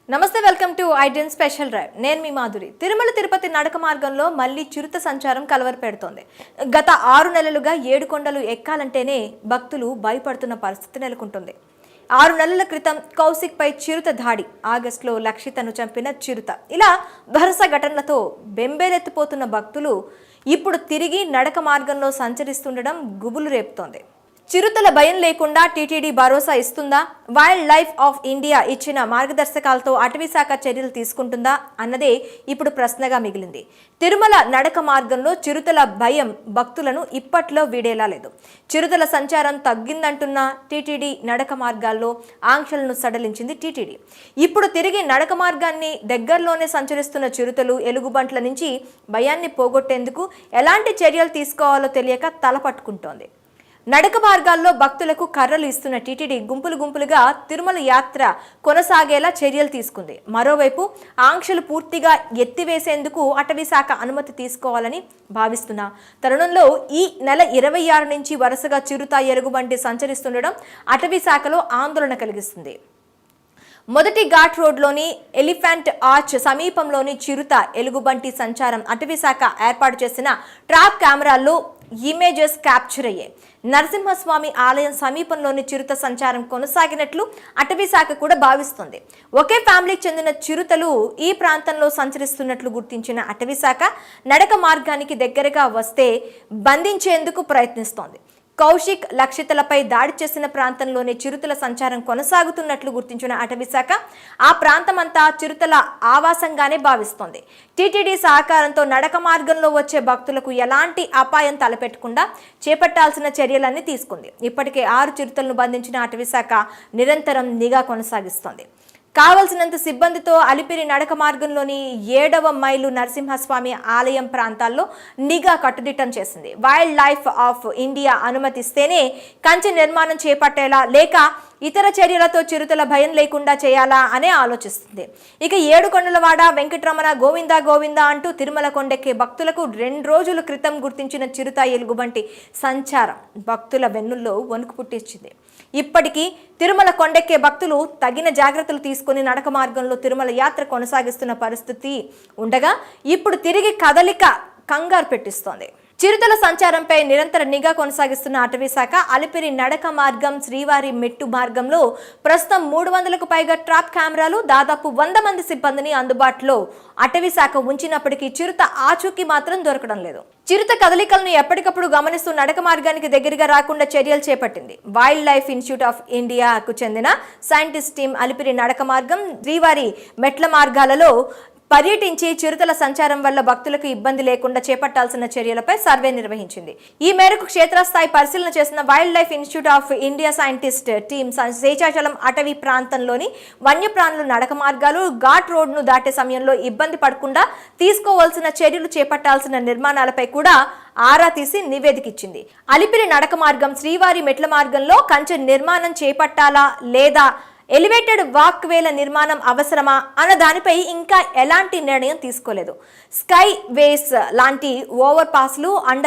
నమస్తే, welcome to Aiden special drive. నేను మీ మాధురి. తిరుమల తిరుపతి నడక మార్గంలో మళ్ళీ చిరుత సంచారం కలవర పెడుతోంది. గత 6 నెలలుగా 7 కొండలు ఎక్కాలంటేనే భక్తులు భయపడుతున్న పరిస్థితి నెలకొంటుంది. 6 నెలల క్రితం కౌశిక్ పై చిరుత దాడి, ఆగస్టులో లక్షితను చంపిన చిరుత, ఇలా వరుస ఘటనలతో బెంబేలెత్తిపోతున్న భక్తులు ఇప్పుడు తిరిగి నడక మార్గంలో సంచరిస్తుండడం గుబులు రేపుతోంది. చిరుతల భయం లేకుండా టీటీడీ భరోసా ఇస్తుందా? వైల్డ్ లైఫ్ ఆఫ్ ఇండియా ఇచ్చిన మార్గదర్శకాలతో అటవీశాఖ చర్యలు తీసుకుంటుందా అన్నదే ఇప్పుడు ప్రశ్నగా మిగిలింది. తిరుమల నడక మార్గంలో చిరుతల భయం భక్తులను ఇప్పట్లో వీడేలా లేదు. చిరుతల సంచారం తగ్గిందంటున్న టీటీడీ నడక మార్గాల్లో ఆంక్షలను సడలించింది టీటీడీ. ఇప్పుడు తిరిగి నడక మార్గాన్ని దగ్గరలోనే సంచరిస్తున్న చిరుతలు, ఎలుగుబంట్ల నుంచి భయాన్ని పోగొట్టేందుకు ఎలాంటి చర్యలు తీసుకోవాలో తెలియక తలపట్టుకుంటోంది. నడక మార్గాల్లో భక్తులకు కర్రలు ఇస్తున్న టీటీడీ గుంపులుగా తిరుమల యాత్ర కొనసాగేలా చర్యలు తీసుకుంది. మరోవైపు ఆంక్షలు పూర్తిగా ఎత్తివేసేందుకు అటవీశాఖ అనుమతి తీసుకోవాలని భావిస్తున్న తరుణంలో ఈ నెల 26 నుంచి వరుసగా చిరుత, ఎలుగుబంటి సంచరిస్తుండడం అటవీశాఖలో ఆందోళన కలిగిస్తుంది. మొదటి ఘాట్ రోడ్లోని ఎలిఫెంట్ ఆర్చ్ సమీపంలోని చిరుత, ఎలుగుబంటి సంచారం అటవీశాఖ ఏర్పాటు చేసిన ట్రాప్ కెమెరాల్లో ఇమేజెస్ క్యాప్చర్ అయ్యాయి. నరసింహస్వామి ఆలయం సమీపంలోని చిరుత సంచారం కొనసాగినట్లు అటవీశాఖ కూడా భావిస్తుంది. ఒకే ఫ్యామిలీకి చెందిన చిరుతలు ఈ ప్రాంతంలో సంచరిస్తున్నట్లు గుర్తించిన అటవీశాఖ నడక మార్గానికి దగ్గరగా వస్తే బంధించేందుకు ప్రయత్నిస్తోంది. కౌశిక్, లక్షితలపై దాడి చేసిన ప్రాంతంలోనే చిరుతల సంచారం కొనసాగుతున్నట్లు గుర్తించిన అటవీశాఖ ఆ ప్రాంతమంతా చిరుతల ఆవాసంగానే భావిస్తోంది. టీటీడీ సహకారంతో నడక మార్గంలో వచ్చే భక్తులకు ఎలాంటి అపాయం తలపెట్టకుండా చేపట్టాల్సిన చర్యలన్నీ తీసుకుంది. ఇప్పటికే 6 చిరుతలను బంధించిన అటవీశాఖ నిరంతరం నిఘా కొనసాగిస్తోంది. కావలసినంత సిబ్బందితో అలిపిరి నడక మార్గంలోని 7వ మైలు నరసింహస్వామి ఆలయం ప్రాంతాల్లో నిఘా కట్టుదిట్టం చేసింది. వైల్డ్ లైఫ్ ఆఫ్ ఇండియా అనుమతిస్తేనే కంచె నిర్మాణం చేపట్టేలా లేక ఇతర చర్యలతో చిరుతల భయం లేకుండా చేయాలా అనే ఆలోచిస్తుంది. ఇక 7 కొండలవాడ వెంకటరమణ గోవిందా గోవిందా అంటూ తిరుమల కొండెక్కే భక్తులకు 2 రోజుల క్రితం గుర్తించిన చిరుత, ఎలుగుబంటి సంచారం భక్తుల వెన్నుల్లో వణుకు పుట్టించింది. ఇప్పటికీ తిరుమల కొండెక్కే భక్తులు తగిన జాగ్రత్తలు తీసుకుని నడక మార్గంలో తిరుమల యాత్ర కొనసాగిస్తున్న పరిస్థితి ఉండగా ఇప్పుడు తిరిగి కదలిక కంగారు పెట్టిస్తోంది. చిరుతల సంచారంపై నిరంతర నిఘా కొనసాగిస్తున్న అటవీశాఖ అలిపిరి నడక మార్గం, శ్రీవారి మెట్టు మార్గంలో ప్రస్తుతం 300కు పైగా ట్రాప్ కెమెరాలు, దాదాపు 100 మంది సిబ్బందిని అందుబాటులో అటవీశాఖ ఉంచినప్పటికీ చిరుత ఆచూకీ మాత్రం దొరకడం లేదు. చిరుత కదలికలను ఎప్పటికప్పుడు గమనిస్తూ నడక మార్గానికి దగ్గరగా రాకుండా చర్యలు చేపట్టింది. వైల్డ్ లైఫ్ ఇన్స్టిట్యూట్ ఆఫ్ ఇండియాకు చెందిన సైంటిస్ట్ టీం అలిపిరి నడక మార్గం, శ్రీవారి మెట్ల మార్గాలలో పర్యటించి చిరుతల సంచారం వల్ల భక్తులకు ఇబ్బంది లేకుండా చేపట్టాల్సిన చర్యలపై సర్వే నిర్వహించింది. ఈ మేరకు క్షేత్రస్థాయి పరిశీలన చేసిన wild life institute of India scientist team Seshachalam అటవీ ప్రాంతంలోని వన్యప్రాణుల నడక మార్గాలు, ఘాట్ రోడ్ను దాటే సమయంలో ఇబ్బంది పడకుండా తీసుకోవాల్సిన చర్యలు చేపట్టాల్సిన నిర్మాణాలపై కూడా ఆరా తీసి నివేదిక ఇచ్చింది. అలిపిరి నడక మార్గం, శ్రీవారి మెట్ల మార్గంలో కంచె నిర్మాణం చేపట్టాలా లేదా ఎలివేటెడ్ వాక్ వేల నిర్మాణం అవసరమా అన్న దానిపై ఇంకా ఎలాంటి నిర్ణయం తీసుకోలేదు. స్కై వేస్ లాంటి ఓవర్ పాస్లు, అండర్